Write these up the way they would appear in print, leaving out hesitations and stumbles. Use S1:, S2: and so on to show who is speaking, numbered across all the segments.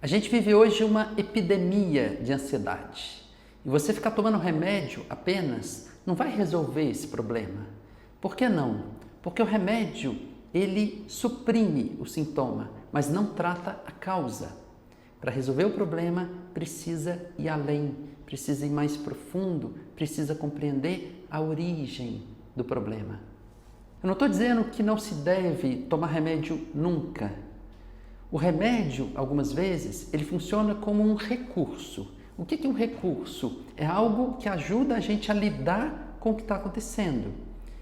S1: A gente vive hoje uma epidemia de ansiedade. E você ficar tomando remédio apenas não vai resolver esse problema. Por que não? Porque o remédio, ele suprime o sintoma, mas não trata a causa. Para resolver o problema, precisa ir além, precisa ir mais profundo, precisa compreender a origem do problema. Eu não estou dizendo que não se deve tomar remédio nunca. O remédio, algumas vezes, ele funciona como um recurso. O que é um recurso? É algo que ajuda a gente a lidar com o que está acontecendo.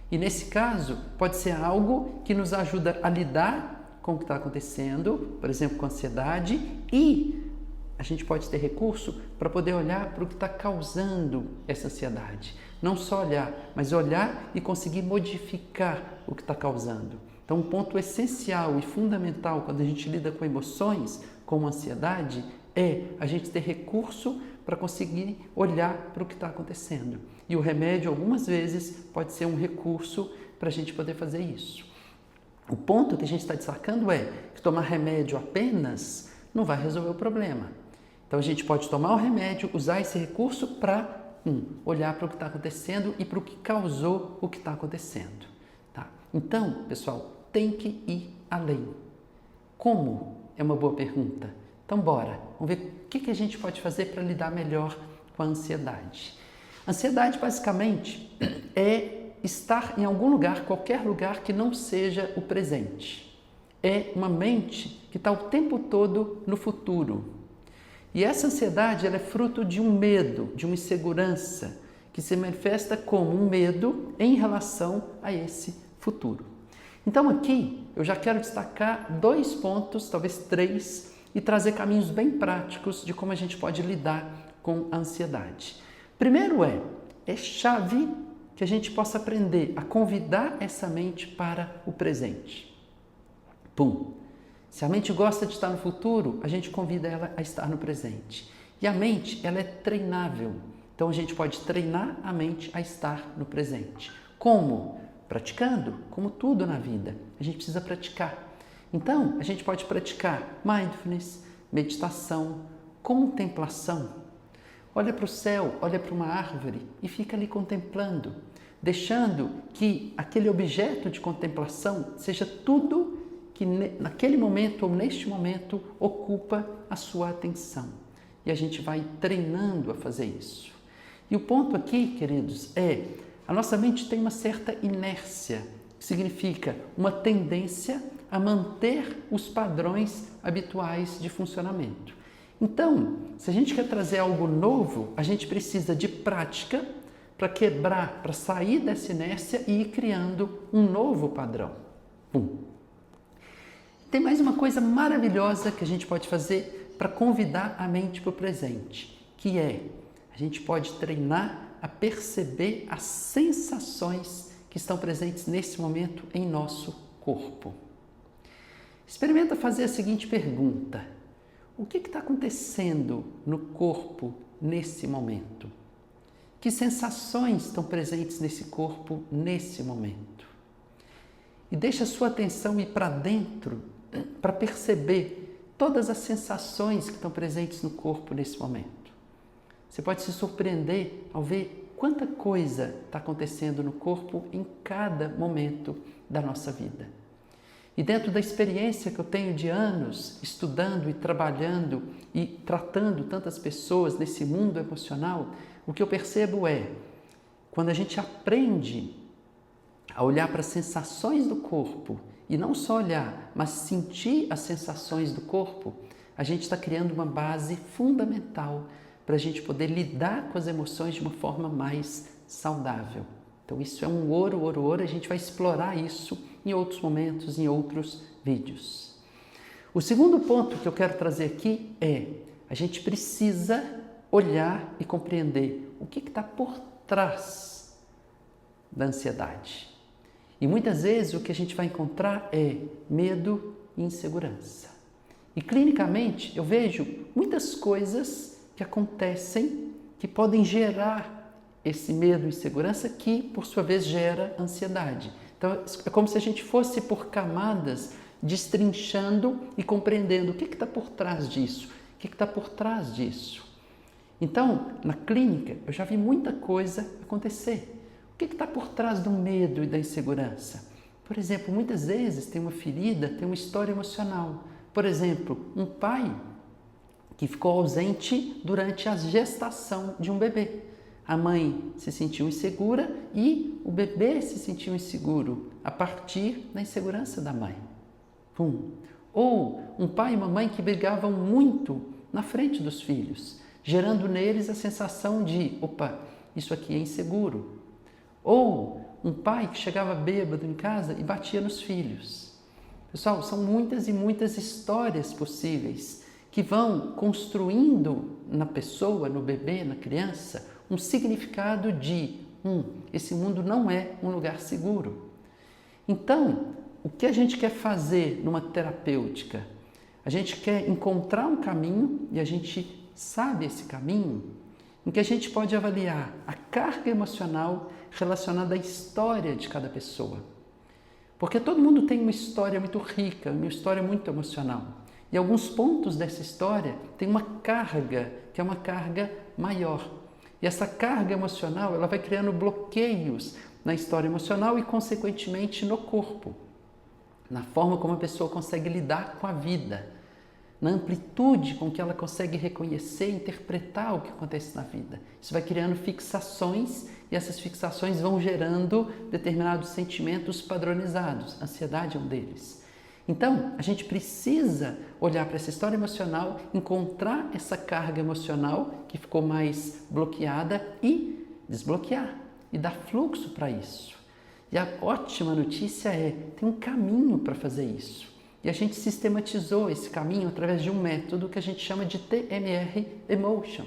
S1: E nesse caso, pode ser algo que nos ajuda a lidar com o que está acontecendo, por exemplo, com a ansiedade, e a gente pode ter recurso para poder olhar para o que está causando essa ansiedade. Não só olhar, mas olhar e conseguir modificar o que está causando. Então, um ponto essencial e fundamental quando a gente lida com emoções, como ansiedade, é a gente ter recurso para conseguir olhar para o que está acontecendo. E o remédio, algumas vezes, pode ser um recurso para a gente poder fazer isso. O ponto que a gente está destacando é que tomar remédio apenas não vai resolver o problema. Então, a gente pode tomar o remédio, usar esse recurso para olhar para o que está acontecendo e para o que causou o que está acontecendo. Tá? Então, pessoal, tem que ir além. Como? É uma boa pergunta. Então, bora. Vamos ver o que a gente pode fazer para lidar melhor com a ansiedade. Ansiedade, basicamente, é estar em algum lugar, qualquer lugar que não seja o presente. É uma mente que está o tempo todo no futuro. E essa ansiedade ela é fruto de um medo, de uma insegurança, que se manifesta como um medo em relação a esse futuro. Então aqui eu já quero destacar 2 pontos, talvez 3, e trazer caminhos bem práticos de como a gente pode lidar com a ansiedade. Primeiro é chave que a gente possa aprender a convidar essa mente para o presente. Se a mente gosta de estar no futuro, a gente convida ela a estar no presente. E a mente, ela é treinável. Então a gente pode treinar a mente a estar no presente. Como? Praticando, como tudo na vida. A gente precisa praticar. Então, a gente pode praticar mindfulness, meditação, contemplação. Olha para o céu, olha para uma árvore e fica ali contemplando, deixando que aquele objeto de contemplação seja tudo que naquele momento ou neste momento ocupa a sua atenção. E a gente vai treinando a fazer isso. E o ponto aqui, queridos, a nossa mente tem uma certa inércia, que significa uma tendência a manter os padrões habituais de funcionamento. Então, se a gente quer trazer algo novo, a gente precisa de prática para quebrar, para sair dessa inércia e ir criando um novo padrão. Tem mais uma coisa maravilhosa que a gente pode fazer para convidar a mente para o presente, que a gente pode treinar a perceber as sensações que estão presentes nesse momento em nosso corpo. Experimenta fazer a seguinte pergunta: o que está acontecendo no corpo nesse momento? Que sensações estão presentes nesse corpo nesse momento? E deixa a sua atenção ir para dentro para perceber todas as sensações que estão presentes no corpo nesse momento. Você pode se surpreender ao ver quanta coisa está acontecendo no corpo em cada momento da nossa vida. E dentro da experiência que eu tenho de anos estudando e trabalhando e tratando tantas pessoas nesse mundo emocional, o que eu percebo quando a gente aprende a olhar para as sensações do corpo, e não só olhar, mas sentir as sensações do corpo, a gente está criando uma base fundamental para a gente poder lidar com as emoções de uma forma mais saudável. Então isso é um ouro, ouro, ouro, a gente vai explorar isso em outros momentos, em outros vídeos. O segundo ponto que eu quero trazer aqui a gente precisa olhar e compreender o que está por trás da ansiedade. E muitas vezes o que a gente vai encontrar é medo e insegurança. E clinicamente eu vejo muitas coisas que acontecem que podem gerar esse medo e insegurança que, por sua vez, gera ansiedade. Então, é como se a gente fosse por camadas destrinchando e compreendendo o que está por trás disso. O que está por trás disso? Então, na clínica, eu já vi muita coisa acontecer. O que está por trás do medo e da insegurança? Por exemplo, muitas vezes tem uma ferida, tem uma história emocional. Por exemplo, um pai que ficou ausente durante a gestação de um bebê. A mãe se sentiu insegura e o bebê se sentiu inseguro a partir da insegurança da mãe. Ou um pai e uma mãe que brigavam muito na frente dos filhos, gerando neles a sensação de, opa, isso aqui é inseguro. Ou um pai que chegava bêbado em casa e batia nos filhos. Pessoal, são muitas e muitas histórias possíveis que vão construindo na pessoa, no bebê, na criança, um significado de, esse mundo não é um lugar seguro. Então, o que a gente quer fazer numa terapêutica? A gente quer encontrar um caminho e a gente sabe esse caminho em que a gente pode avaliar a carga emocional relacionada à história de cada pessoa. Porque todo mundo tem uma história muito rica, uma história muito emocional. E alguns pontos dessa história têm uma carga, que é uma carga maior. E essa carga emocional, ela vai criando bloqueios na história emocional e, consequentemente, no corpo. Na forma como a pessoa consegue lidar com a vida. Na amplitude com que ela consegue reconhecer e interpretar o que acontece na vida. Isso vai criando fixações e essas fixações vão gerando determinados sentimentos padronizados. A ansiedade é um deles. Então, a gente precisa olhar para essa história emocional, encontrar essa carga emocional que ficou mais bloqueada e desbloquear e dar fluxo para isso. E a ótima notícia é, tem um caminho para fazer isso. E a gente sistematizou esse caminho através de um método que a gente chama de TMR Emotion.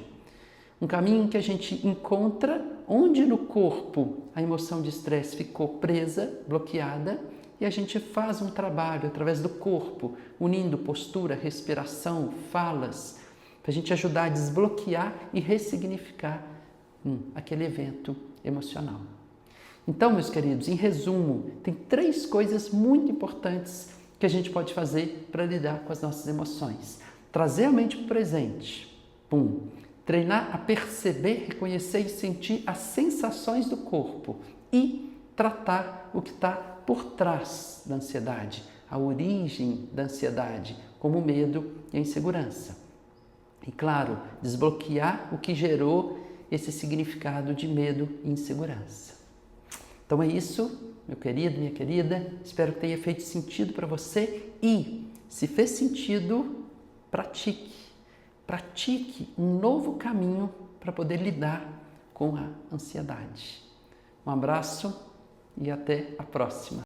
S1: Um caminho que a gente encontra onde no corpo a emoção de estresse ficou presa, bloqueada, e a gente faz um trabalho através do corpo, unindo postura, respiração, falas, para a gente ajudar a desbloquear e ressignificar aquele evento emocional. Então, meus queridos, em resumo, tem 3 coisas muito importantes que a gente pode fazer para lidar com as nossas emoções. Trazer a mente para o presente. Treinar a perceber, reconhecer e sentir as sensações do corpo. E tratar o que está por trás da ansiedade, a origem da ansiedade, como o medo e a insegurança. E, claro, desbloquear o que gerou esse significado de medo e insegurança. Então é isso, meu querido, minha querida. Espero que tenha feito sentido para você e, se fez sentido, pratique. Pratique um novo caminho para poder lidar com a ansiedade. Um abraço e até a próxima.